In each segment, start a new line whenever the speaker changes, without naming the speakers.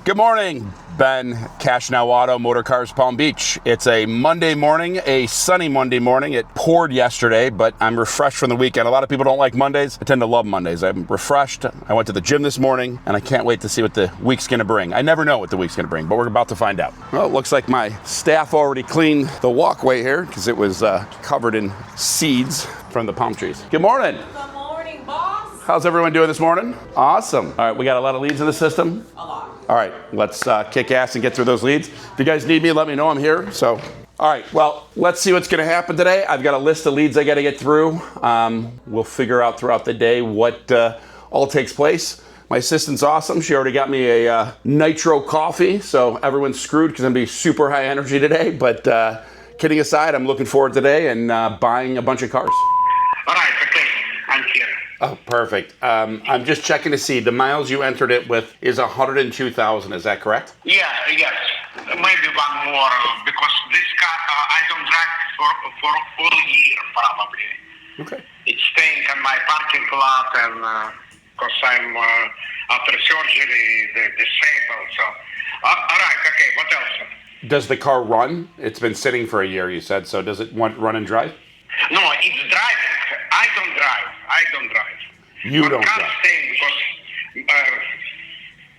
Good morning, Ben, Cash Now Auto, MotorCars of Palm Beach. It's a Monday morning, a sunny Monday morning. It poured yesterday, but I'm refreshed from the weekend. A lot of people don't like Mondays. I tend to love Mondays. I'm refreshed. I went to the gym this morning, and I can't wait to see what the week's going to bring. I never know what the week's going to bring, but we're about to find out. Well, it looks like my staff already cleaned the walkway here because it was covered in seeds from the palm trees. Good morning.
Good morning, boss.
How's everyone doing this morning? Awesome. All right, we got a lot of leads in the system.
A lot.
All right, let's kick ass and get through those leads. If you guys need me, let me know. I'm here. So, all right, well, let's see what's going to happen today. I've got a list of leads I got to get through. We'll figure out throughout the day what all takes place. My assistant's awesome. She already got me a nitro coffee, so everyone's screwed because I'm going to be super high energy today. But kidding aside, I'm looking forward to today and buying a bunch of cars.
All right, okay, I'm here.
Oh, perfect. I'm just checking to see the miles you entered it with is 102,000. Is that correct?
Yeah, yes, maybe one more because this car I don't drive for all year probably.
Okay.
It's staying on my parking lot and because I'm after surgery disabled. So, all right, okay. What else?
Does the car run? It's been sitting for a year, you said. So does it run and drive?
No, it's driving. I don't drive.
You
but
don't
car
drive.
staying because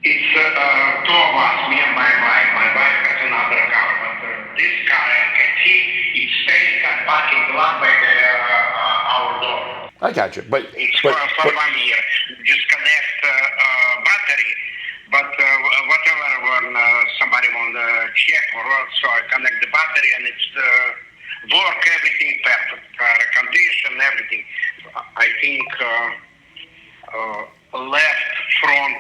it's two of us, me and my wife. My wife has another car, but this car I can see it's staying at parking lot by our door.
I got you. But
It's for 1 year. Disconnect battery, but whatever when somebody want to check or so I connect the battery and it's work everything perfect, condition everything. I think left front.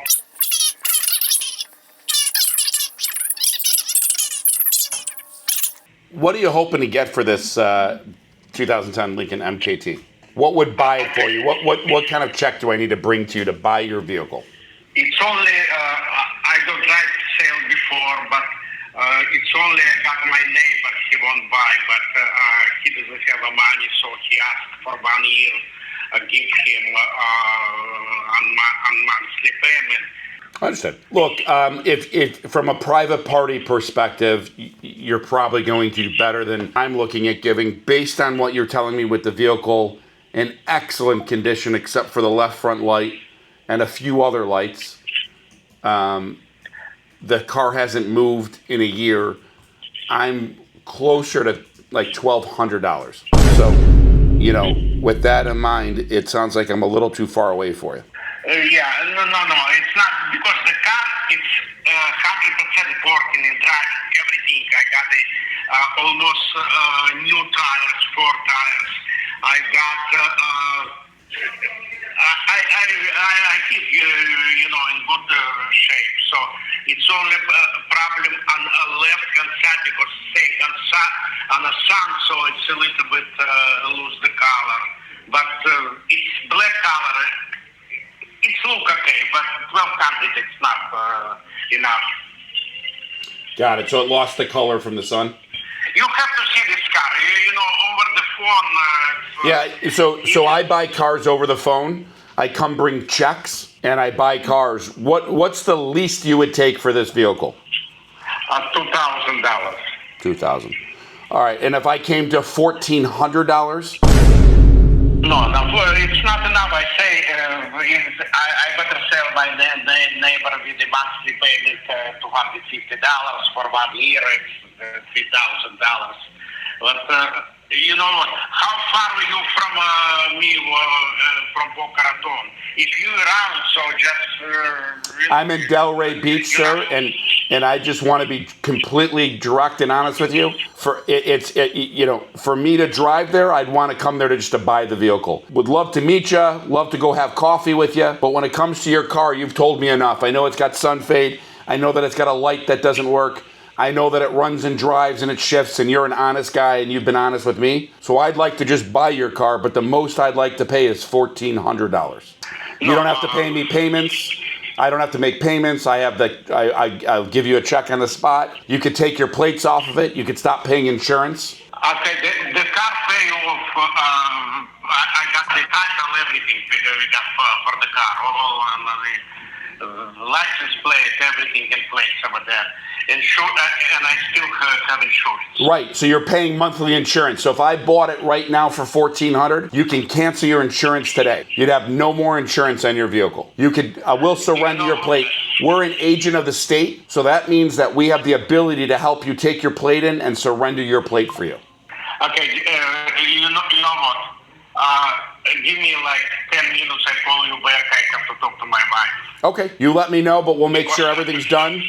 what are you hoping to get for this 2010 Lincoln MKT? What would buy it for you? What kind of check do I need to bring to you to buy your vehicle?
It's only I don't drive sale before, but it's only I got my neighbor. He won't buy, but he doesn't have the money, so he asked for 1 year. Give him on monthly payment.
Understood. Look, if from a private party perspective, you're probably going to do better than I'm looking at giving, based on what you're telling me with the vehicle in excellent condition, except for the left front light and a few other lights. The car hasn't moved in a year. I'm closer to like $1,200. So, you know, with that in mind, it sounds like I'm a little too far away for you.
Yeah, no, it's not because the car it's 100% working and driving everything. I got almost new tires, 4 tires. I got I keep in good shape. So it's only a problem on a left hand side because staying on the sun, so it's a little bit lose the color. But it's black color. It's look okay, but 1,200 it's not enough.
Got it. So it lost the color from the sun?
You have to see this car, over the phone.
Yeah, so I buy cars over the phone. I come bring checks, and I buy cars. What's the least you would take for this vehicle?
$2,000.
$2,000. All right, and if I came to $1,400?
No, it's not enough. I say I better sell my neighbor with the monthly payment $250 for 1 year. It's $3,000. But you know what? How far are you from me from Boca Raton? If you around, so just.
I'm in Delray Beach, sir, and I just want to be completely direct and honest with you. For for me to drive there, I'd want to come there to buy the vehicle. Would love to meet you, love to go have coffee with you. But when it comes to your car, you've told me enough. I know it's got sun fade. I know that it's got a light that doesn't work. I know that it runs and drives and it shifts, and you're an honest guy and you've been honest with me. So I'd like to just buy your car, but the most I'd like to pay is $1,400. You don't have to pay me payments. I don't have to make payments. I'll give you a check on the spot. You could take your plates off of it. You could stop paying insurance.
Okay, the car pay off. I got the title, everything we got for the car. All license plate, everything in place over there. And I still have insurance.
Right, so you're paying monthly insurance. So if I bought it right now for $1,400, you can cancel your insurance today. You'd have no more insurance on your vehicle. I will surrender your plate. We're an agent of the state, so that means that we have the ability to help you take your plate in and surrender your plate for you.
Okay, you know what? Give me like 10 minutes, I call you back, I have to talk to my wife.
Okay, you let me know, but we'll make sure everything's done,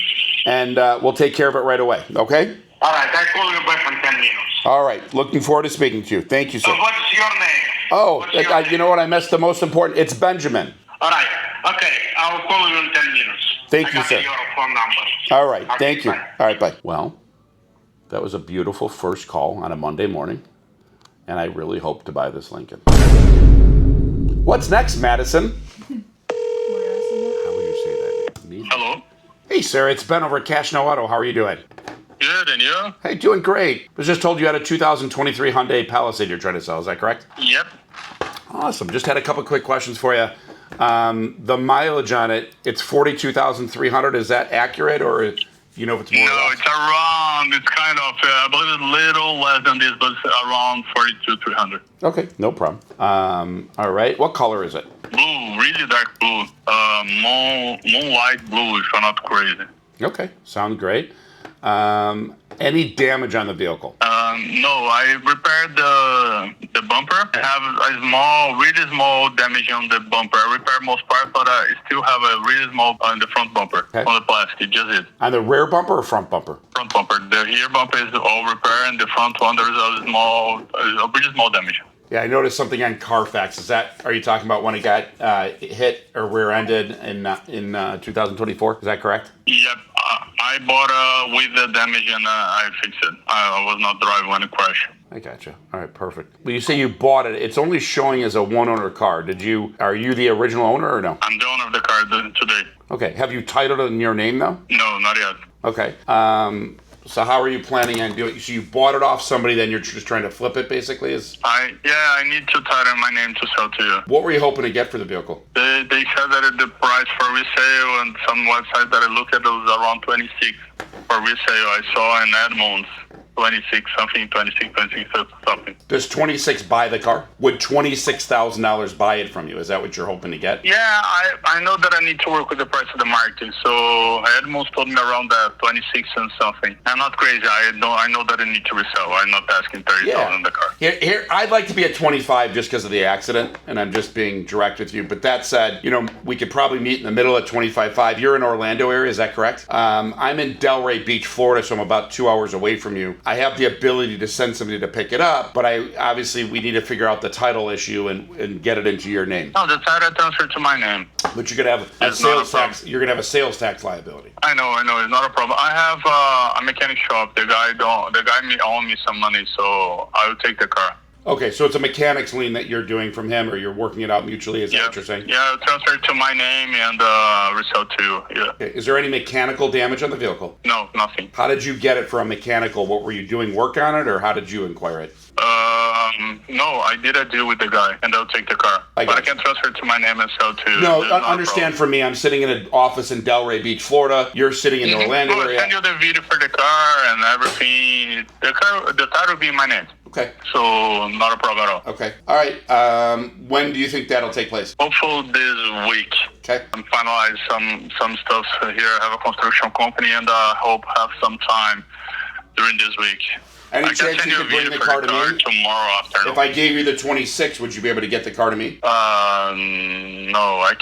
and we'll take care of it right away, okay?
All right, I call you back in 10 minutes.
All right, looking forward to speaking to you. Thank you, sir.
So what's your name?
Oh, you know what? I missed the most important. It's Benjamin.
All right, okay, I'll call you in 10 minutes.
Thank you, sir.
Your phone number.
All right,
Okay,
thank you.
bye.
All right, bye. Well, that was a beautiful first call on a Monday morning, and I really hope to buy this Lincoln. What's next, Madison? How would you say that? Me?
Hello.
Hey, sir, it's Ben over at Cash No Auto. How are you doing?
Good, and you?
Hey, doing great. I was just told you had a 2023 Hyundai Palisade you're trying to sell. Is that correct?
Yep.
Awesome. Just had a couple quick questions for you. The mileage on it, it's 42,300. Is that accurate, or you know if it's more?
No, it's around. It's kind of, I believe it's a little less than this, but it's around 42,300.
Okay, no problem. All right. What color is it?
Blue, really dark blue. Moonlight blue, if I'm not crazy.
Okay, sounds great. Any damage on the vehicle?
No, I repaired the bumper. I have a really small damage on the bumper. I repaired most parts, but I still have a really small on the front bumper,
Okay.
on the plastic, just it.
On the rear bumper or front bumper?
Front bumper. The rear bumper is all repaired, and the front one, there's a really small damage.
Yeah, I noticed something on Carfax. Are you talking about when it got hit or rear-ended in 2024? Is that correct?
Yep. I bought with the damage and I fixed it. I was not driving when it crashed.
I gotcha. All right, perfect. Well, you say you bought it. It's only showing as a one-owner car. Are you the original owner or no?
I'm the owner of the car today.
Okay. Have you titled it in your name though?
No, not yet.
Okay. So how are you planning on doing it? So you bought it off somebody, then you're just trying to flip it, basically?
I need to title my name to sell to you.
What were you hoping to get for the vehicle?
They said that the price for resale and some websites that I looked at was around 26 for resale. I saw in Edmonds 26 something, 26 something.
Does 26 buy the car? Would $26,000 buy it from you? Is that what you're hoping to get?
Yeah, I know that I need to work with the price of the market. So Edmonds told me around that 26 and something. I'm not crazy. I know that I need to resell. I'm not asking 30,000 in the car.
Here, I'd like to be at 25 just because of the accident, and I'm just being direct with you. But that said, we could probably meet in the middle at 25.5. You're in Orlando area, is that correct? I'm in Delray Beach, Florida, so I'm about 2 hours away from you. I have the ability to send somebody to pick it up, but we need to figure out the title issue and get it into your name.
No, the title transferred to my name.
But you're gonna have a sales tax. You're gonna have a sales tax liability.
I know, it's not a problem. I have a mechanic shop. The guy owe me some money, so I will take the car.
Okay, so it's a mechanic's lien that you're doing from him, or you're working it out mutually. Is that what you're saying?
Yeah, I'll transfer it to my name and resell to you. Yeah.
Okay. Is there any mechanical damage on the vehicle?
No, nothing.
How did you get it for a mechanical? What were you doing work on it, or how did you inquire it?
No, I did a deal with the guy, and I'll take the car. I can transfer it to my name and sell to you.
No, understand for me, I'm sitting in an office in Delray Beach, Florida. You're sitting in the Orlando area.
I'll send you the video for the car and everything. The title will be in my name.
Okay.
So, not a problem at all.
Okay. All right. When do you think that'll take place?
Hopefully this week.
Okay.
I'm finalizing some stuff here. I have a construction company, and I hope have some time during this week.
Any chance you could bring the car to me?
Tomorrow afternoon.
If I gave you the 26, would you be able to get the car to me?
No, I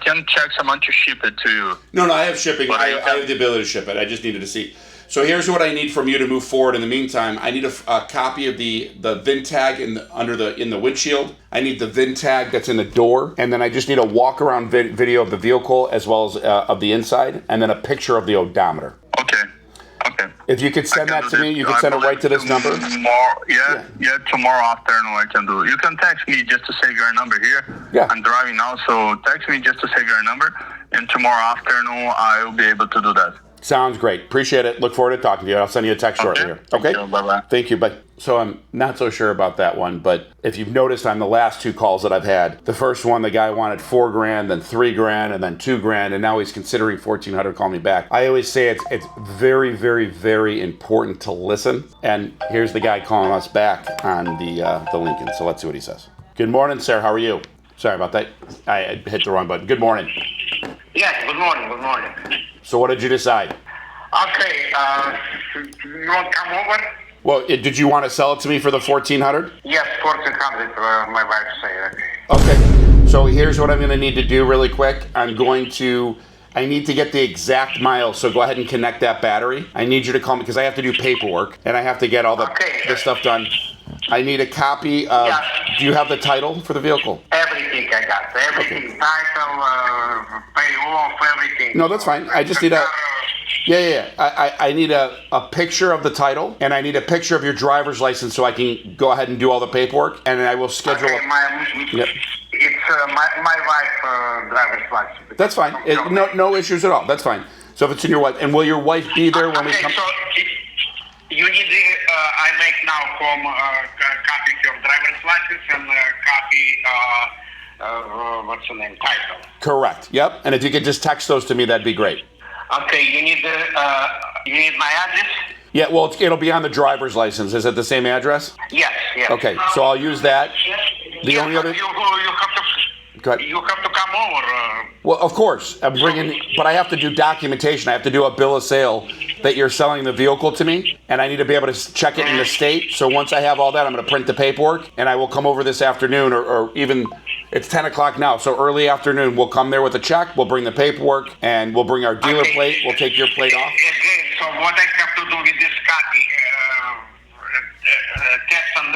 can check someone to ship it to you.
No, I have shipping. I have the ability to ship it. I just needed to see. So here's what I need from you to move forward. In the meantime, I need a copy of the VIN tag in the windshield. I need the VIN tag that's in the door, and then I just need a walk around video of the vehicle as well as of the inside, and then a picture of the odometer.
Okay.
If you could send that to me, you can send it right to this number.
Tomorrow afternoon I can do it. You can text me just to save your number here.
Yeah.
I'm driving now, so text me just to save your number, and tomorrow afternoon I will be able to do that.
Sounds great. Appreciate it. Look forward to talking to you. I'll send you a text shortly here. Okay?
Bye-bye.
Thank you. Bye. So I'm not so sure about that one, but if you've noticed on the last 2 calls that I've had, the first one, the guy wanted $4,000, then $3,000, and then $2,000, and now he's considering $1,400. Call me back. I always say it's very, very, very important to listen. And here's the guy calling us back on the Lincoln. So let's see what he says. Good morning, sir. How are you? Sorry about that. I hit the wrong button. Good morning.
Yes, good morning.
So what did you decide?
Okay, you want to come over?
Well, did you want to sell it to me for the $1,400?
Yes, 1,400, my wife said.
Okay. So here's what I'm going to need to do really quick. I need to get the exact miles, so go ahead and connect that battery. I need you to call me because I have to do paperwork, and I have to get all the stuff done. I need a copy of, do you have the title for the vehicle?
Everything I got. Everything. Okay. Title, pay off, everything.
No, that's fine. I just need I need a picture of the title, and I need a picture of your driver's license so I can go ahead and do all the paperwork, and then I will schedule
It's my wife's driver's license.
That's fine. No issues at all. That's fine. So if it's in your wife, and will your wife be there when we come?
So you need I make now from copy of your driver's license and copy, what's the name, title.
Correct. Yep. And if you could just text those to me, that'd be great.
Okay. You need my address?
Yeah. Well, it'll be on the driver's license. Is it the same address?
Yes.
Okay. So I'll use that. The only other.
You have to come over.
Well, of course, I'm bringing, but I have to do documentation. I have to do a bill of sale that you're selling the vehicle to me, and I need to be able to check it in the state. So once I have all that, I'm going to print the paperwork, and I will come over this afternoon, or even, it's 10 o'clock now, so early afternoon, we'll come there with a check, we'll bring the paperwork, and we'll bring our dealer plate, we'll take your plate off.
So what I have to do with this copy, text on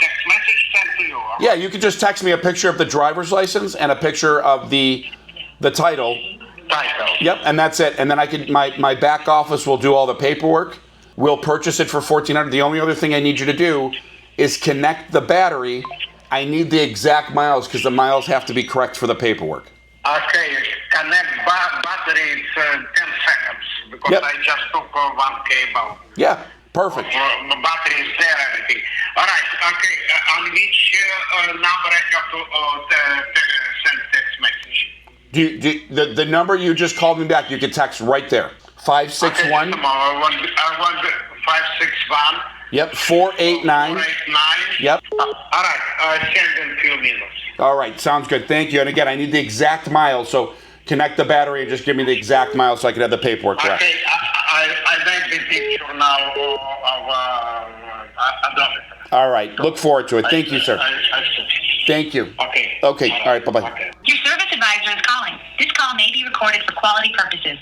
text message sent to you?
Yeah, you can just text me a picture of the driver's license and a picture of the title. Yep, and that's it. And then I can my back office will do all the paperwork. We'll purchase it for $1,400. The only other thing I need you to do is connect the battery. I need the exact miles because the miles have to be correct for the paperwork.
Okay, connect battery. It's 10 seconds because I just took one cable.
Yeah, perfect.
The battery is there, everything. All right. Okay. On which number I have to send text message?
The number you just called me back, you can text right there. 561.
Okay, 561.
Yep. 489.
489.
Yep.
All right. Send in a few minutes.
All right. Sounds good. Thank you. And again, I need the exact miles. So connect the battery and just give me the exact miles so I can have the paperwork correct.
Okay. I made the picture now of Adobe.
All right. Look forward to it. Thank you, sir. Thank you.
Okay.
Okay. All right. Bye-bye.
Okay.
Your service advisor is calling. This call may be recorded for quality purposes.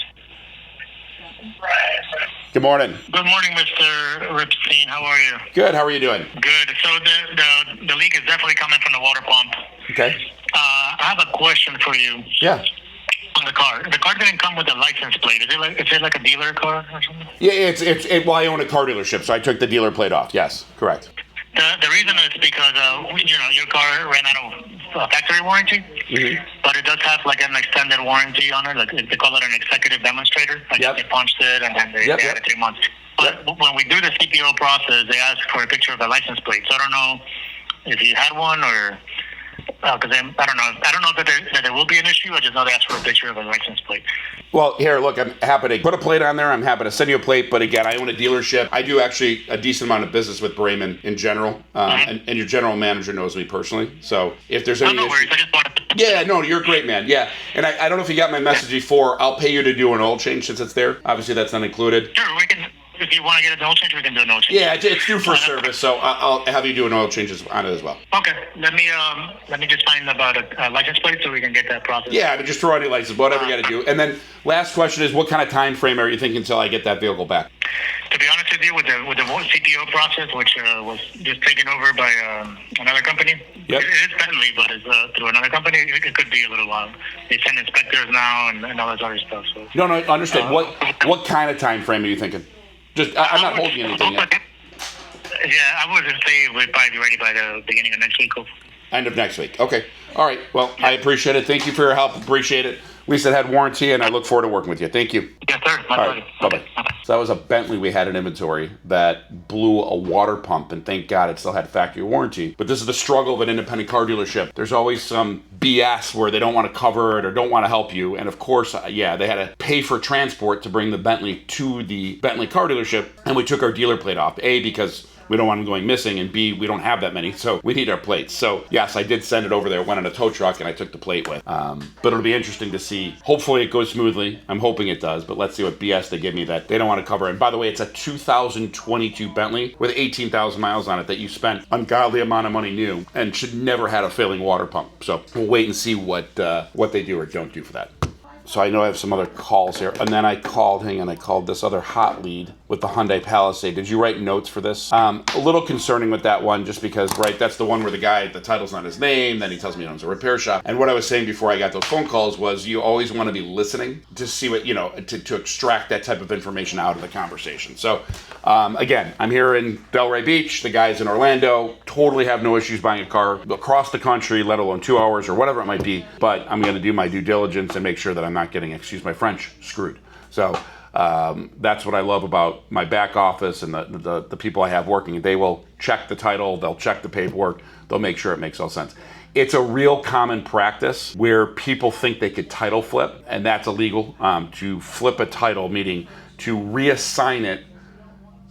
Good morning.
Good morning, Mr. Ripstein. How are you?
Good. How are you doing?
Good. So the leak is definitely coming from the water pump.
Okay.
I have a question for you.
Yeah.
On the car. The car didn't come with a license plate. Is it like a dealer car or something?
Yeah. Well, I own a car dealership, so I took the dealer plate off. Yes. Correct.
The reason is because your car ran out of factory warranty, but it does have like an extended warranty on it. Like they call it an executive demonstrator. Like they punched it and then they added 3 months. But when we do the CPO process, they ask for a picture of the license plate. So I don't know if you had one or because I don't know. I don't know that there will be an issue. I just know they ask for a picture of a license plate.
Well, here, look, I'm happy to put a plate on there. I'm happy to send you a plate. But again, I own a dealership. I do actually a decent amount of business with Brayman in general. And your general manager knows me personally. So if there's any
no worries.
issue,
I just wanted to...
Yeah, no, you're a great man. Yeah. And I don't know if you got my message before. I'll pay you to do an oil change since it's there. Obviously, that's not included.
Sure, we can. If you want to get an oil change, we can do an oil change.
Yeah, it's due for service, so I'll have you do an oil change on it as well.
Okay, let me just find about a license plate so we can get that process.
Yeah, but just throw out your license, whatever you got to do. And then last question is, what kind of time frame are you thinking until I get that vehicle back?
To be honest with you, with the CPO process, which was just taken over by another company.
Yep.
It is Bentley, but it's through another company. It could be a little while. They send inspectors now and all that other stuff. So.
No, understood. What kind of time frame are you thinking? Just, I'm not holding anything yet.
Yeah, I would say we'd probably be ready by the beginning of next week.
End of next week. Okay. All right. Well, I appreciate it. Thank you for your help. Appreciate it. least it had warranty, and I look forward to working with you. Thank you.
Yes, sir. My
All
pleasure.
right, bye-bye. So that was a Bentley we had in inventory that blew a water pump, and thank God it still had factory warranty. But this is the struggle of an independent car dealership. There's always some BS where they don't want to cover it or don't want to help you. And of course, yeah, they had to pay for transport to bring the Bentley to the Bentley car dealership, and we took our dealer plate off. A, because we don't want them going missing, and B, we don't have that many, so we need our plates. So yes, I did send it over there, went on a tow truck, and I took the plate with. But it'll be interesting to see. Hopefully it goes smoothly. I'm hoping it does, but let's see what BS they give me that they don't want to cover. And by the way, it's a 2022 Bentley with 18,000 miles on it that you spent ungodly amount of money new and should never had a failing water pump. So we'll wait and see what they do or don't do for that. So I know I have some other calls here. And then I called this other hot lead with the Hyundai Palisade. Did you write notes for this? A little concerning with that one, just because, right, that's the one where the guy, the title's not his name, then he tells me he owns a repair shop. And what I was saying before I got those phone calls was you always want to be listening to see what, to extract that type of information out of the conversation. So, again, I'm here in Delray Beach. The guy's in Orlando. Totally have no issues buying a car across the country, let alone 2 hours or whatever it might be. But I'm going to do my due diligence and make sure that I'm not getting, excuse my French, screwed. So that's what I love about my back office and the people I have working. They will check the title, they'll check the paperwork, they'll make sure it makes all sense. It's a real common practice where people think they could title flip, and that's illegal. To flip a title, meaning to reassign it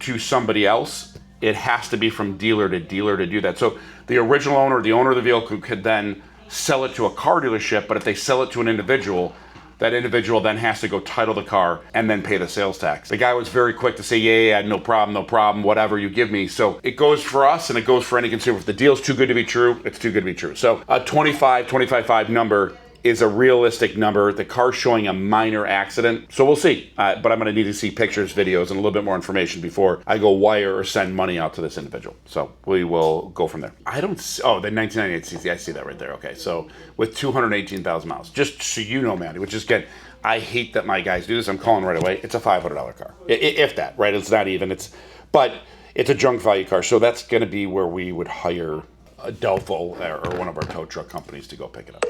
to somebody else, it has to be from dealer to dealer to do that. So the original owner, the owner of the vehicle, could then sell it to a car dealership, but if they sell it to an individual, that individual then has to go title the car and then pay the sales tax. The guy was very quick to say, yeah, no problem, whatever you give me. So it goes for us and it goes for any consumer. If the deal's too good to be true, it's too good to be true. So a 25.5 number is a realistic number. The car's showing a minor accident. So we'll see. But I'm gonna need to see pictures, videos, and a little bit more information before I go wire or send money out to this individual. So we will go from there. The 1998 CC, I see that right there. Okay, so with 218,000 miles. Just so you know, Maddie, which is, again, I hate that my guys do this. I'm calling right away. It's a $500 car. If that, right? It's not even, but it's a junk value car. So that's gonna be where we would hire a Delpho or one of our tow truck companies to go pick it up.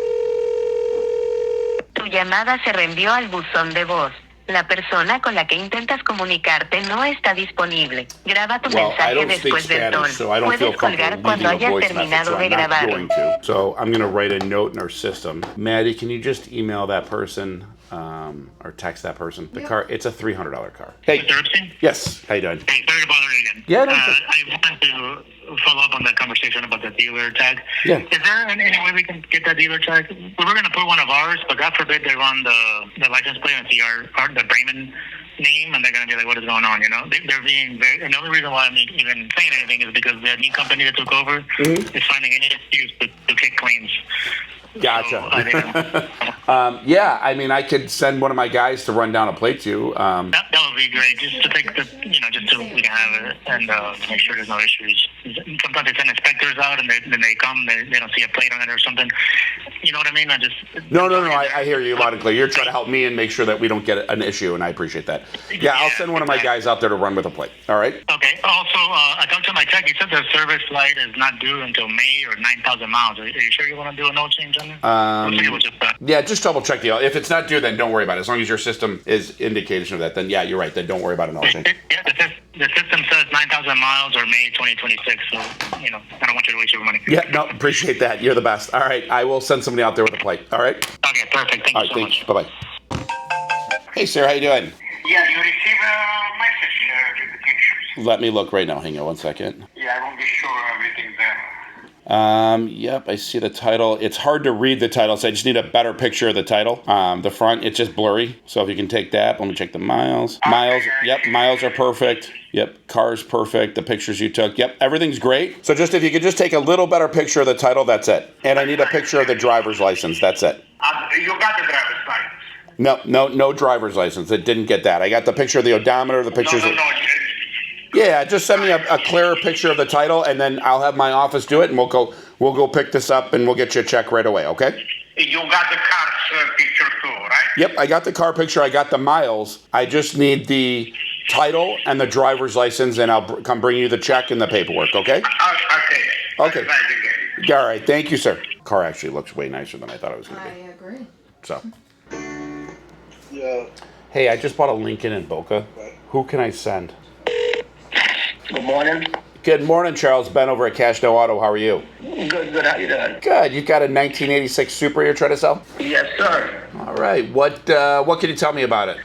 Tu llamada se reenvió al buzón de voz. La persona con la que intentas comunicarte no está disponible. Graba tu mensaje después del tono.
So I don't feel comfortable leaving a voice message, so I'm not going to. So I'm going to write a note in our system. Maddie, can you just email that person or text that person? The car, it's a $300 car. Hey.
Mr. Ripstein?
Yes. How you doing?
Hey, sorry to bother you again.
Yeah, no,
I wanted to follow up on that conversation about the dealer tag.
Yeah.
Is there any way we can get that dealer tag? We were going to put one of ours, but God forbid they run the license plate and see the Bremen name, and they're going to be like, what is going on, They're being very, and the only reason why I'm even saying anything is because the new company that took over is finding any excuse to kick claims.
Gotcha. Yeah, I mean, I could send one of my guys to run down a plate to you.
That would be great, just to take just so we can have it and make sure there's no issues. Sometimes they send inspectors out and then they come, they don't see a plate on it or something. You know what I mean?
No, I hear you loud and clear. You're trying to help me and make sure that we don't get an issue, and I appreciate that. Yeah, I'll send one of my guys out there to run with a plate. All right?
Okay. Also, I talked to my tech. He said the service light is not due until May or 9,000 miles. Are you sure you want to do a no change on it?
Yeah, just double check the. If it's not due, then don't worry about it. As long as your system is indication of that, then yeah, you're right. Then don't worry about an oil change.
Yeah, the system says 9,000 miles or May 2026. So I don't want you to waste your money.
Yeah, no, appreciate that. You're the best. All right, I will send somebody out there with a plate. All right.
Okay, perfect. Thank you so much.
Bye bye. Hey, sir, how you doing?
Yeah, you receive a message with the pictures.
Let me look right now. Hang on 1 second.
Yeah, I won't be sure everything's there.
Yep, I see the title. It's hard to read the title, so I just need a better picture of the title. The front, it's just blurry. So if you can take that, let me check the miles. Miles are perfect. Yep, car's perfect. The pictures you took, yep, everything's great. So just if you could just take a little better picture of the title, that's it. And I need a picture of the driver's license, that's it.
You got the driver's license?
No driver's license. It didn't get that. I got the picture of the odometer, the pictures of... Yeah, just send me a clearer picture of the title, and then I'll have my office do it, and we'll go pick this up, and we'll get you a check right away, okay?
You got the car's picture too, right?
Yep, I got the car picture. I got the miles. I just need the title and the driver's license, and I'll come bring you the check and the paperwork, okay? Okay. All right, thank you, sir. Car actually looks way nicer than I thought it was going to be.
I agree.
So...
Yeah.
Hey, I just bought a Lincoln in Boca. Who can I send?
Good morning.
Good morning, Charles. Ben over at Cash No Auto. How are you?
Good. How you doing?
Good. You got a 1986 Supra you're trying to sell?
Yes, sir.
All right. What can you tell me about it?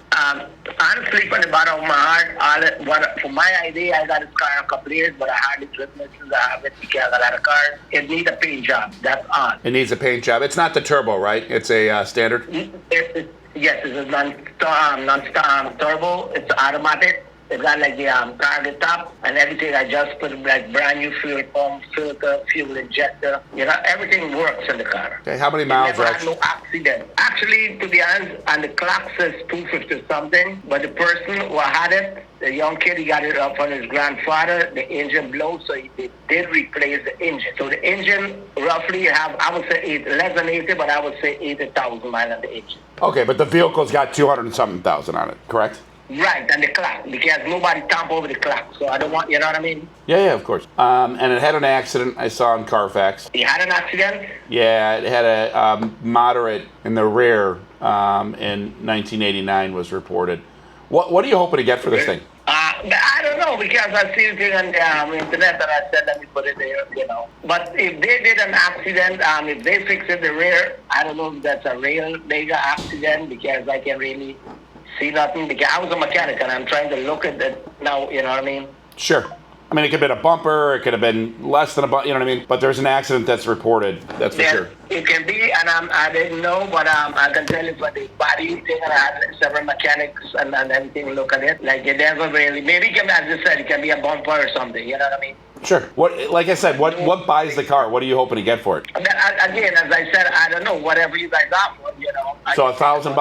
Honestly, from the bottom of my heart, for my idea, I got this car a couple of years, but I hardly driven it since I have it because I got a car. It needs a paint job. That's all.
It needs a paint job. It's not the turbo, right? It's a standard?
Yes, it's a non-turbo. It's automatic. It's got like the target top and everything. I just put like brand new fuel pump, filter, fuel injector. Everything works in the car.
Okay, how many miles?
Never had no accident. Actually, to be honest, on the clock says 250 something, but the person who had it, the young kid, he got it up on his grandfather. The engine blew, so they did replace the engine. So the engine roughly have, I would say less than 80, but I would say 80,000 miles on the engine.
Okay, but the vehicle's got 200 and something thousand on it, correct?
Right, and the clock, because nobody tamp over the clock, so I don't want, you know what I mean?
Yeah, of course. And it had an accident I saw on Carfax.
You had an accident?
Yeah, it had a moderate in the rear in 1989 was reported. What are you hoping to get for this thing?
I don't know, because I see the thing on the internet and I said, let me put it there, But if they did an accident, if they fix it the rear, I don't know if that's a real mega accident, because I can really see nothing, because I was a mechanic and I'm trying to look at it now, you know what I mean?
Sure. I mean, it could have been a bumper, it could have been less than a bumper, you know what I mean? But there's an accident that's reported, that's for sure.
It can be, and I didn't know, but I can tell you for the body thing, and I had several mechanics and everything look at it. Like, it never really, maybe it can, as I said, it can be a bumper or something, you know what I mean?
Sure. Like I said, what buys the car? What are you hoping to get for it?
Again, as I said, I don't know, whatever you guys offer,
So $1,000?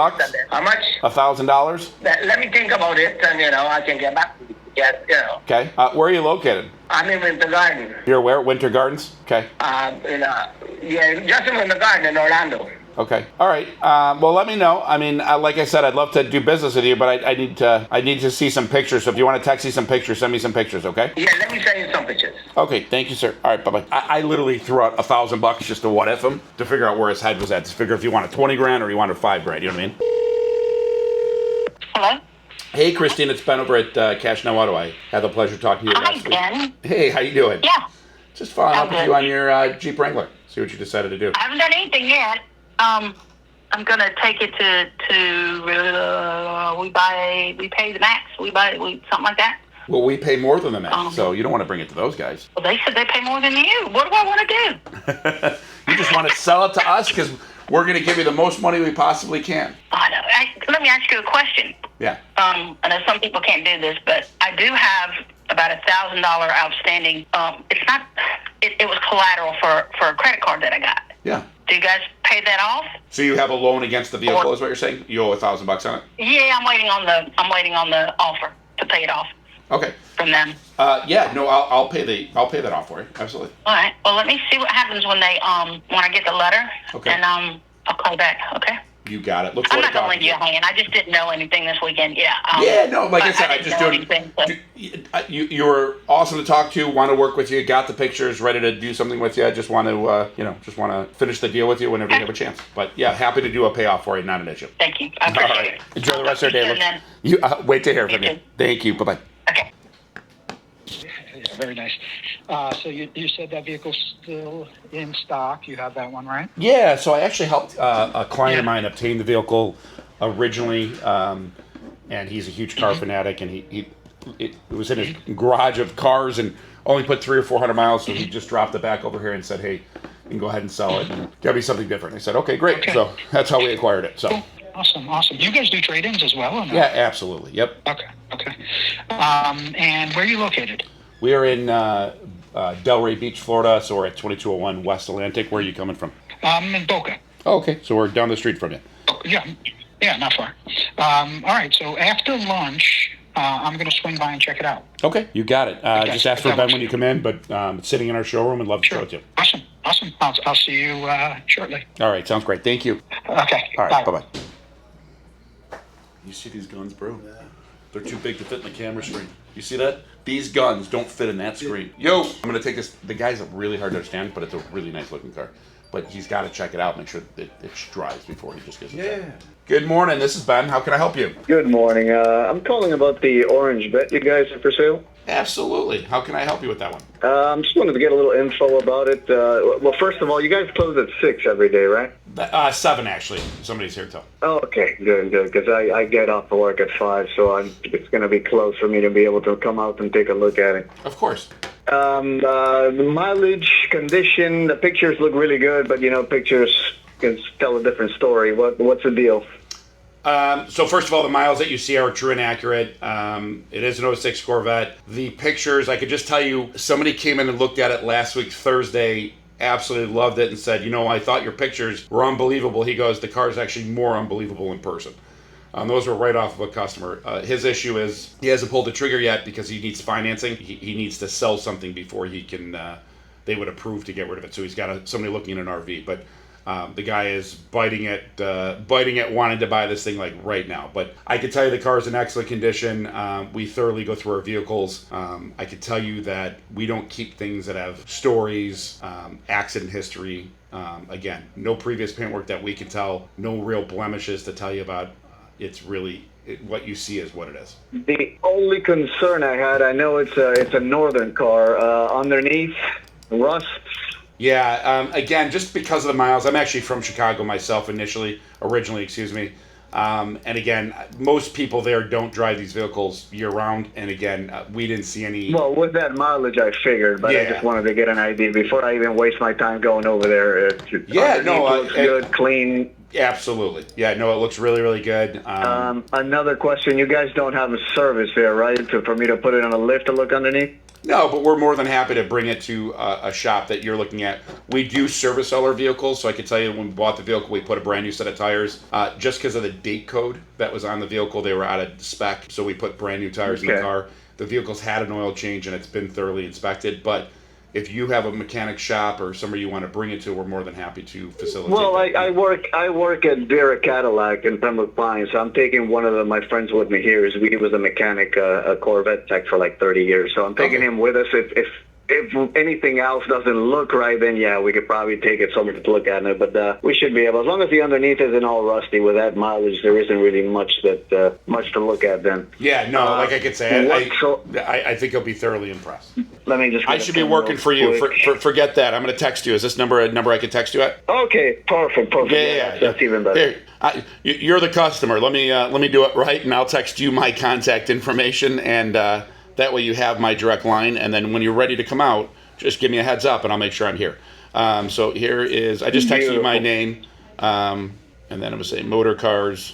How much?
$1,000?
Let me think about it, and, I can get back to you. Yes,
Okay. Where are you located?
I'm in Winter Garden.
You're where? Winter Gardens? Okay.
Just in Winter Garden in Orlando.
Okay. All right. Well, let me know. I mean, like I said, I'd love to do business with you, but I need to see some pictures. So if you want to text me some pictures, send me some pictures, okay?
Yeah, let me send you some pictures.
Okay. Thank you, sir. All right. Bye-bye. I literally threw out $1,000 just to what if him to figure out where his head was at. To figure if you wanted 20 grand or you wanted 5 grand. You know what I mean?
Hello?
Hey, Christine. It's Ben over at Cash No Auto. I had the pleasure talking to you last week.
Hi, Ben.
Hey, how you doing?
Yeah.
Just following up with
good.
you on your Jeep Wrangler. See what you decided to do.
I haven't done anything yet. I'm gonna take it to we pay the max. Something like that.
Well, we pay more than the max, so you don't want to bring it to those guys.
Well, they said they pay more than you. What do I want to do?
You just want to sell it to us because we're going to give you the most money we possibly can.
Let me ask you a question.
Yeah.
I know some people can't do this, but I do have about $1,000 outstanding. It's not. It was collateral for a credit card that I got.
Yeah.
Do you guys pay that off?
So you have a loan against the vehicle, is what you're saying? You owe $1,000 on it?
Yeah, I'm waiting on the offer to pay it off.
Okay.
From them.
Yeah. No, I'll pay that off for you. Absolutely.
All right. Well, let me see what happens when I get the letter.
Okay.
And I'll call back. Okay.
You got it. Look
I'm
forward
not
to
gonna
talking
leave you hanging. I just didn't know anything this weekend. Yeah.
Yeah. No. Like I said, I just
doing.
You were awesome to talk to. Want to work with you. Got the pictures. Ready to do something with you. I just want to finish the deal with you whenever you have a chance. But yeah, happy to do a payoff for you. Not an issue.
Thank you. I appreciate
All right.
it.
Enjoy the rest of your day.
Then.
You wait to hear from
You
you.
too.
Thank you. Bye bye.
Okay.
Very nice. So you said that vehicle's still in stock. You have that one, right?
Yeah, so I actually helped a client of mine obtain the vehicle originally, and he's a huge car fanatic, and it was in his garage of cars and only put 300 or 400 miles, so he just dropped it back over here and said, hey, you can go ahead and sell it, and gotta be something different. I said, okay, great.
Okay.
So that's how we acquired it. So.
Cool. Awesome. You guys do trade-ins as well, or no?
Yeah, absolutely. Yep.
Okay. And where are you located?
We are in Delray Beach, Florida, so we're at 2201 West Atlantic. Where are you coming from?
In Boca.
Oh, okay. So we're down the street from you.
Yeah, not far. All right, so after lunch, I'm going to swing by and check it out.
Okay, you got it. Just ask for Ben when you come in, but it's sitting in our showroom and love to show it to you.
Awesome. I'll see you shortly.
All right, sounds great. Thank you.
Okay.
All right, bye-bye. You see these guns, bro? Yeah. They're too big to fit in the camera screen. You see that? These guns don't fit in that screen. Yo! I'm going to take this. The guy's really hard to understand, but it's a really nice looking car. But he's got to check it out, make sure that it drives before he just gets it.
Yeah.
Good morning. This is Ben. How can I help you?
Good morning. I'm calling about the orange vet you guys have for sale.
Absolutely. How can I help you with that one?
Just wanted to get a little info about it. Well, first of all, you guys close at 6 every day, right?
7, actually. Somebody's here till.
Oh, okay. Good. Because I get off of work at 5, so it's going to be close for me to be able to come out and take a look at it.
Of course.
The mileage, condition, the pictures look really good, but, pictures can tell a different story. What's the deal?
So first of all, the miles that you see are true and accurate. It is an 06 Corvette. The pictures, I could just tell you, somebody came in and looked at it last week, Thursday, absolutely loved it and said, I thought your pictures were unbelievable. He goes, the car is actually more unbelievable in person. Those were right off of a customer. His issue is he hasn't pulled the trigger yet because he needs financing. He needs to sell something before he can, they would approve to get rid of it. So he's got somebody looking at an RV. But the guy is biting it, wanting to buy this thing like right now. But I can tell you the car is in excellent condition. We thoroughly go through our vehicles. I can tell you that we don't keep things that have stories, accident history. Again, no previous paintwork that we can tell, no real blemishes to tell you about. It's really what you see is what it is.
The only concern I had, I know it's a northern car. Underneath, rust.
Yeah, again, just because of the miles. I'm actually from Chicago myself originally, excuse me. And again, most people there don't drive these vehicles year-round. And again, we didn't see any...
Well, with that mileage, I figured, but I just wanted to get an idea before I even waste my time going over there. It looks good, clean.
Absolutely. Yeah, no, it looks really, really good.
Another question, you guys don't have a service there, right, for me to put it on a lift to look underneath?
No, but we're more than happy to bring it to a shop that you're looking at. We do service all our vehicles, so I can tell you when we bought the vehicle, we put a brand new set of tires. Just because of the date code that was on the vehicle, they were out of spec, so we put brand new tires in the car. The vehicle's had an oil change, and it's been thoroughly inspected, but if you have a mechanic shop or somebody you want to bring it to, we're more than happy to facilitate.
Well, I work at Vera Cadillac in Pembroke Pines, so I'm taking one of my friends with me here. He was a mechanic, a Corvette tech for like 30 years, so I'm taking him with us. If anything else doesn't look right, then we could probably take it somewhere to look at it. But we should be able, as long as the underneath isn't all rusty. With that mileage, there isn't really much to look at then.
Yeah, no, like I could say, I think you'll be thoroughly impressed.
Let me just.
I should be working for you. Forget that. I'm going to text you. Is this number a number I could text you at?
Okay, perfect.
Yeah.
That's even better.
Here, you're the customer. Let me do it right, and I'll text you my contact information and. That way you have my direct line, and then when you're ready to come out, just give me a heads up, and I'll make sure I'm here. So here is, I just texted you my name, and then I'm going to say MotorCars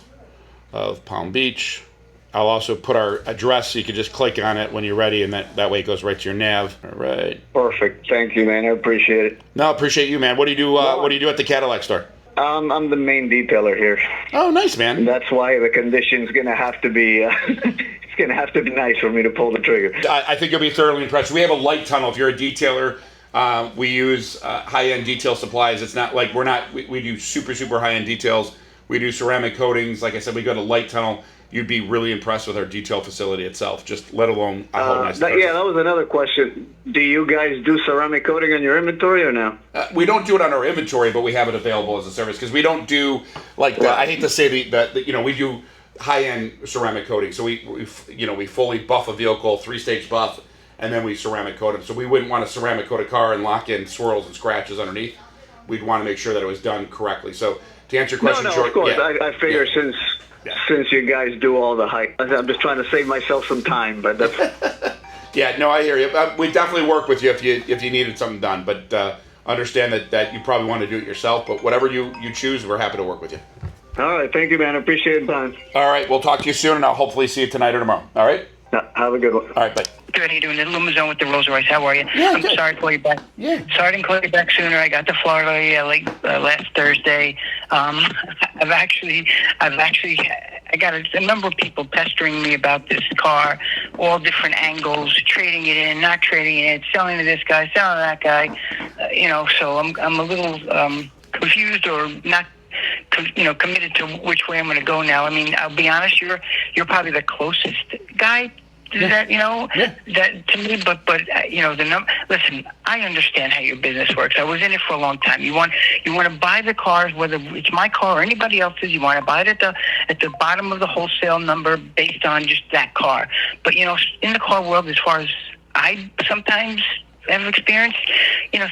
of Palm Beach. I'll also put our address, so you can just click on it when you're ready, and that way it goes right to your nav. All right.
Perfect. Thank you, man. I appreciate it.
No, I appreciate you, man. What do you do? What do you do at the Cadillac store?
I'm the main detailer here.
Oh, nice, man.
And that's why the condition's going to have to be... It's going to have to be nice for me to pull the trigger.
I think you'll be thoroughly impressed. We have a light tunnel. If you're a detailer, we use high-end detail supplies. It's not like we do super, super high-end details. We do ceramic coatings. Like I said, we go to light tunnel. You'd be really impressed with our detail facility itself, just let alone a whole nice
that was another question. Do you guys do ceramic coating on your inventory or no?
We don't do it on our inventory, but we have it available as a service because we don't do I hate to say we do high-end ceramic coating. So we fully buff a vehicle, 3-stage buff, and then we ceramic coat them. So we wouldn't want to ceramic coat a car and lock in swirls and scratches underneath. We'd want to make sure that it was done correctly. So to answer your question,
no, of course. I figure since you guys do all the high, I'm just trying to save myself some time. But that's
yeah, no, I hear you. We definitely work with you if you needed something done. But understand that you probably want to do it yourself. But whatever you choose, we're happy to work with you.
All right, thank you, man. I appreciate the time.
All right, we'll talk to you soon, and I'll hopefully see you tonight or tomorrow. All right?
Have a good one.
All right, bye.
Good, how you doing? The Lumazone with the Rolls-Royce. How are you?
Yeah,
I'm sorry to call you back.
Yeah.
Sorry I didn't call you back sooner. I got to Florida late last Thursday. I've actually I got a number of people pestering me about this car, all different angles, trading it in, not trading it, selling to this guy, selling to that guy. So I'm a little confused or not. Committed to which way I'm going to go now. I mean, I'll be honest. You're probably the closest guy that that to me? But listen, I understand how your business works. I was in it for a long time. You want to buy the cars, whether it's my car or anybody else's. You want to buy it at the bottom of the wholesale number based on just that car. But in the car world, as far as I sometimes have experienced,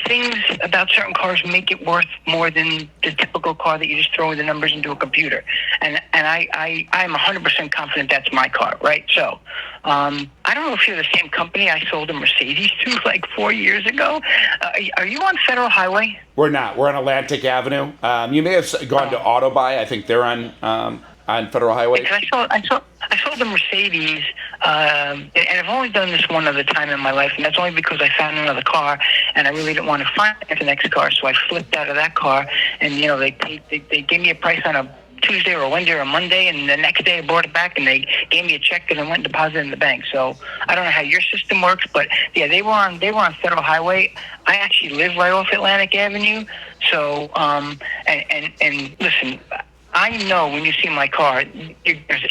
things about certain cars make it worth more than the typical car that you just throw the numbers into a computer. And I'm 100% confident that's my car, right? So I don't know if you're the same company I sold a Mercedes to like 4 years ago. Are you on Federal Highway?
We're not. We're on Atlantic Avenue. You may have gone to AutoBuy. I think they're on Federal Highway.
I sold the Mercedes, and I've only done this one other time in my life, and that's only because I found another car, and I really didn't want to finance the next car, so I flipped out of that car, and they gave me a price on a Tuesday or a Wednesday or a Monday, and the next day I brought it back, and they gave me a check, and I went and deposited it in the bank. So I don't know how your system works, but yeah, they were on Federal Highway. I actually live right off Atlantic Avenue, so and listen. I know when you see my car, there's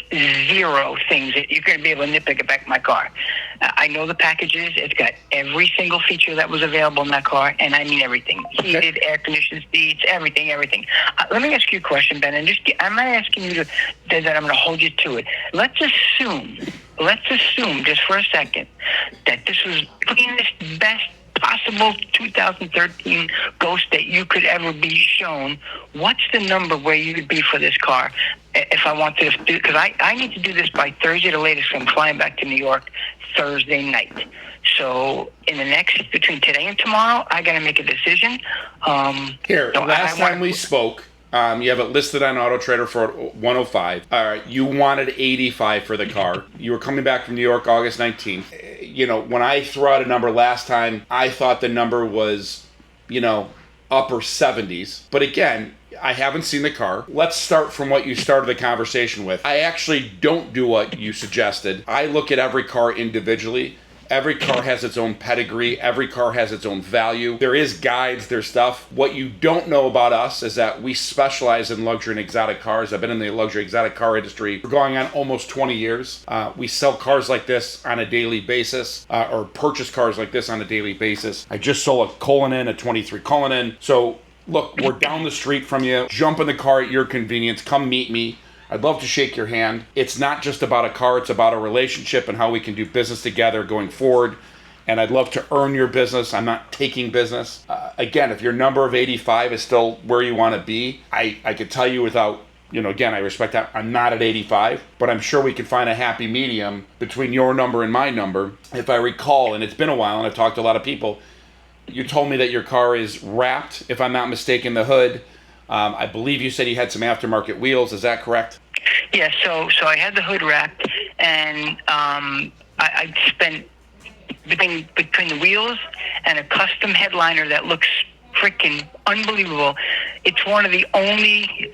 zero things that you're going to be able to nitpick about my car. I know the packages. It's got every single feature that was available in that car, and I mean everything. Heated, air-conditioned seats, everything. Let me ask you a question, Ben, and I'm not asking you that I'm going to hold you to it. Let's assume just for a second that this was the cleanest, best possible 2013 Ghost that you could ever be shown. What's the number where you would be for this car if I wanted to do, because I need to do this by Thursday the latest. I'm flying back to New York Thursday night. So between today and tomorrow, I got to make a decision.
Last time we spoke, you have it listed on Auto Trader for 105. You wanted 85 for the car. You were coming back from New York August 19th. When I threw out a number last time, I thought the number was, upper 70s. But again, I haven't seen the car. Let's start from what you started the conversation with. I actually don't do what you suggested. I look at every car individually. Every car has its own pedigree. Every car has its own value. There is guides, there's stuff. What you don't know about us is that we specialize in luxury and exotic cars. I've been in the luxury exotic car industry for going on almost 20 years. We sell cars like this on a daily basis, or purchase cars like this on a daily basis. I just sold a Cullinan, a 23 Cullinan. So look, we're down the street from you. Jump in the car at your convenience. Come meet me. I'd love to shake your hand. It's not just about a car, it's about a relationship and how we can do business together going forward. And I'd love to earn your business. I'm not taking business. Again, if your number of 85 is still where you want to be, I could tell you without, again, I respect that. I'm not at 85, but I'm sure we can find a happy medium between your number and my number. If I recall, and it's been a while and I've talked to a lot of people, you told me that your car is wrapped, if I'm not mistaken, the hood. I believe you said you had some aftermarket wheels. Is that correct?
Yeah, so I had the hood wrapped, and I spent between the wheels and a custom headliner that looks freaking unbelievable. It's one of the only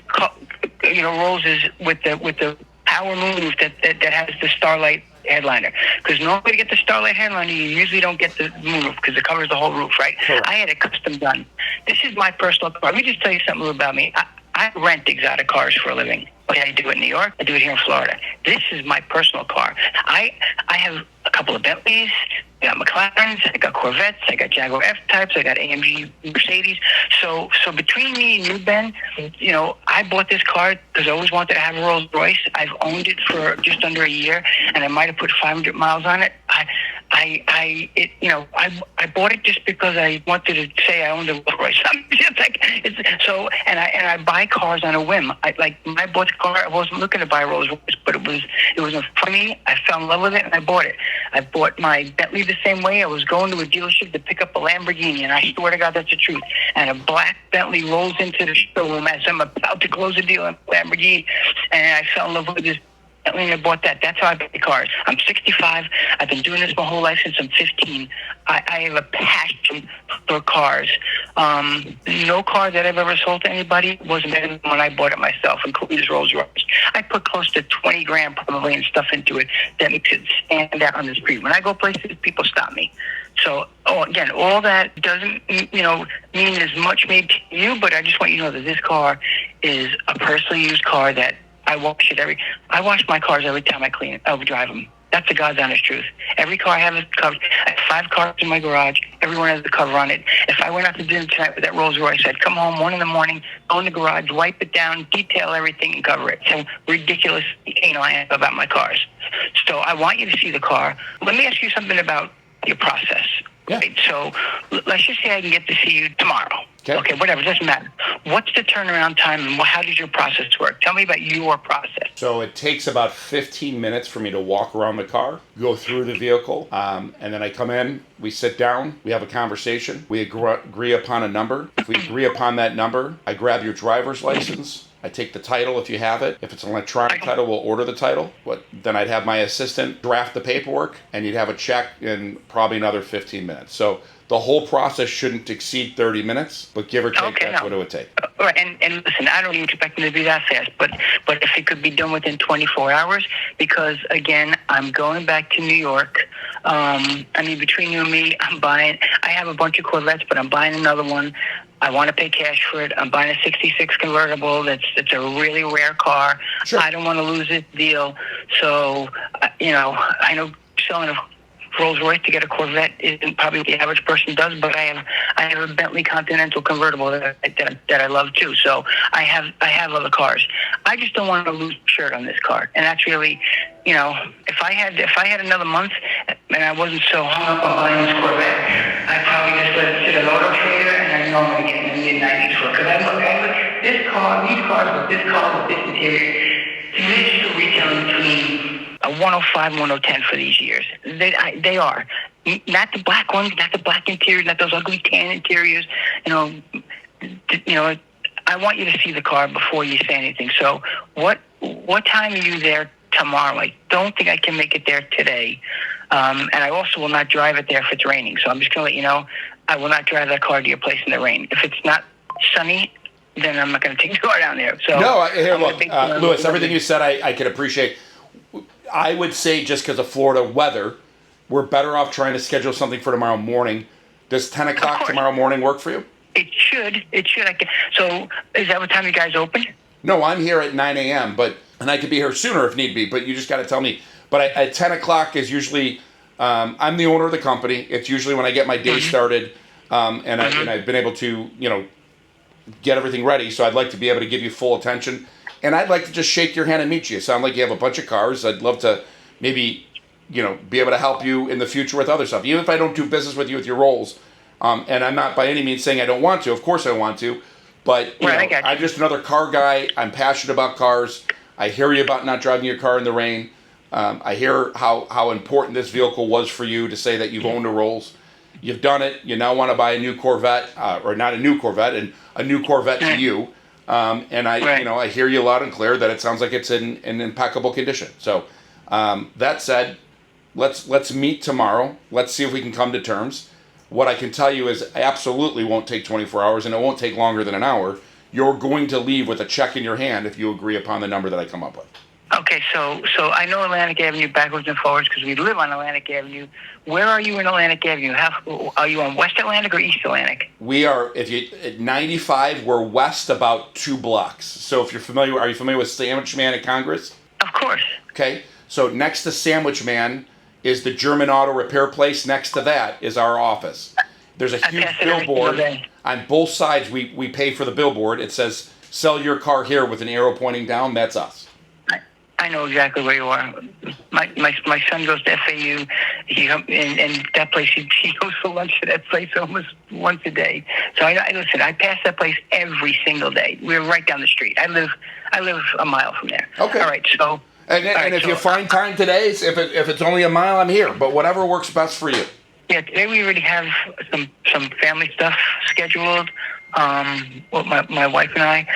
Rolls with the power moonroof that has the Starlight headliner, because normally to get the Starlight headliner you usually don't get the moonroof because it covers the whole roof, right? Sure. I had it custom done. This is my personal car. Let me just tell you something about me. I rent exotic cars for a living. Okay, I do it in New York. I do it here in Florida. This is my personal car. I have a couple of Bentleys. I got McLarens. I got Corvettes. I got Jaguar F-Types. I got AMG Mercedes. So between me and you, Ben, I bought this car because I always wanted to have a Rolls-Royce. I've owned it for just under a year, and I might have put 500 miles on it. I bought it just because I wanted to say I owned a Rolls-Royce. I buy cars on a whim. When I bought the car, I wasn't looking to buy a Rolls-Royce, but it was for me. I fell in love with it, and I bought it. I bought my Bentley the same way. I was going to a dealership to pick up a Lamborghini, and I swear to God, that's the truth. And a black Bentley rolls into the showroom as I'm about to close a deal on Lamborghini, and I fell in love with this. I bought that. That's how I buy cars. I'm 65. I've been doing this my whole life since I'm 15. I have a passion for cars. No car that I've ever sold to anybody was better than when I bought it myself, including this Rolls-Royce. I put close to 20 grand probably and stuff into it that makes it stand out on the street. When I go places, people stop me. So, again, all that doesn't, mean as much maybe to you, but I just want you to know that this car is a personally used car that I wash my cars every time I drive them. That's the God's honest truth. Every car I have is covered. I have 5 cars in my garage. Everyone has the cover on it. If I went out to dinner tonight with that Rolls-Royce, I'd come home 1 a.m, go in the garage, wipe it down, detail everything, and cover it. So ridiculous anal I am about my cars. So I want you to see the car. Let me ask you something about your process.
Yeah.
Right? So let's just say I can get to see you tomorrow. Okay, whatever, it doesn't matter. What's the turnaround time and how does your process work? Tell me about your process.
So it takes about 15 minutes for me to walk around the car, go through the vehicle, and then I come in, we sit down, we have a conversation, we agree upon a number. If we agree upon that number, I grab your driver's license, I take the title if you have it. If it's an electronic title, we'll order the title. Then I'd have my assistant draft the paperwork, and you'd have a check in probably another 15 minutes. So the whole process shouldn't exceed 30 minutes, but give or take, that's what it would take.
All right, and listen, I don't even expect them to be that fast, but if it could be done within 24 hours, because, again, I'm going back to New York. Between you and me, I have a bunch of Corvettes, but I'm buying another one. I want to pay cash for it. I'm buying a 66 convertible. It's a really rare car. Sure. I don't want to lose this deal. So, I know selling a Rolls-Royce to get a Corvette isn't probably what the average person does, but I have a Bentley Continental convertible that I love too. So I have other cars. I just don't want to lose shirt on this car, and that's really, if I had another month and I wasn't so hung up on buying this Corvette, I'd probably just let it sit at Auto Trader, and I know I'm going to get in the mid-90s for it. Because these cars with this interior, they're still retailing between a 105 and 110 for these years. They are. Not the black ones, not the black interiors, not those ugly tan interiors. I want you to see the car before you say anything. So what time are you there tomorrow? I don't think I can make it there today. And I also will not drive it there if it's raining. So I'm just going to let you know, I will not drive that car to your place in the rain. If it's not sunny, then I'm not going to take the car down there. So
look, Louis, everything you said I can appreciate. I would say just because of Florida weather, we're better off trying to schedule something for tomorrow morning. Does 10 o'clock tomorrow morning work for you?
It should. So is that what time you guys open?
No, I'm here at 9 a.m., and I could be here sooner if need be, but you just got to tell me. But at 10 o'clock is usually, I'm the owner of the company. It's usually when I get my day started, and I've been able to, get everything ready. So I'd like to be able to give you full attention. And I'd like to just shake your hand and meet you. Sound like you have a bunch of cars. I'd love to maybe, be able to help you in the future with other stuff. Even if I don't do business with you with your Rolls, and I'm not by any means saying I don't want to. Of course I want to. But I'm just another car guy. I'm passionate about cars. I hear you about not driving your car in the rain. I hear how important this vehicle was for you to say that you've owned a Rolls. You've done it. You now want to buy a new Corvette, or not a new Corvette, and a new Corvette to you. I hear you loud and clear that it sounds like it's in impeccable condition. So, that said, let's meet tomorrow. Let's see if we can come to terms. What I can tell you is I absolutely won't take 24 hours, and it won't take longer than an hour. You're going to leave with a check in your hand if you agree upon the number that I come up with.
Okay, so I know Atlantic Avenue backwards and forwards because we live on Atlantic Avenue. Where are you in Atlantic Avenue? Are you on West Atlantic or East Atlantic?
We are, at 95, we're west about 2 blocks. So are you familiar with Sandwich Man at Congress?
Of course.
Okay, so next to Sandwich Man is the German auto repair place. Next to that is our office. There's a huge billboard. On both sides, we pay for the billboard. It says, "Sell your car here," with an arrow pointing down. That's us.
I know exactly where you are. My son goes to FAU, and that place, he goes for lunch to that place almost once a day. So I pass that place every single day. We're right down the street. I live a mile from there. Okay. All right. So.
And if you find time today, if it's only a mile, I'm here. But whatever works best for you.
Yeah, today we already have some family stuff scheduled. With my wife and I.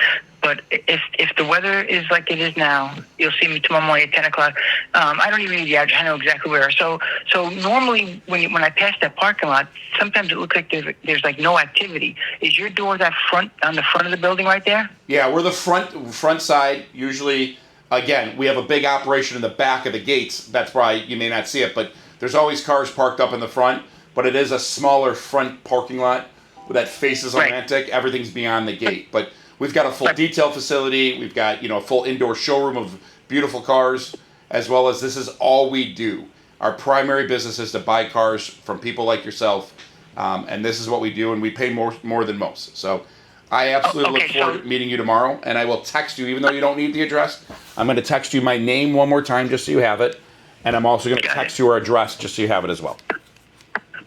But if the weather is like it is now, you'll see me tomorrow morning at 10 o'clock. I don't even need the address. I know exactly where. So normally when I pass that parking lot, sometimes it looks like there's like no activity. Is your door on the front of the building right there?
Yeah, we're the front side. Usually, again, we have a big operation in the back of the gates. That's why you may not see it. But there's always cars parked up in the front. But it is a smaller front parking lot that faces Atlantic. Right. Everything's beyond the gate. But we've got a full detail facility. We've got a full indoor showroom of beautiful cars, as well as this is all we do. Our primary business is to buy cars from people like yourself, and this is what we do, and we pay more than most. So I absolutely look forward to meeting you tomorrow, and I will text you, even though you don't need the address. I'm going to text you my name one more time just so you have it, and I'm also going to text you our address just so you have it as well.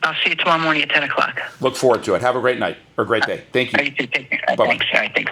I'll see you tomorrow morning at 10 o'clock.
Look forward to it. Have a great night or great day. Thank you.
Take care.
Bye-bye.
Thanks. All right, thanks.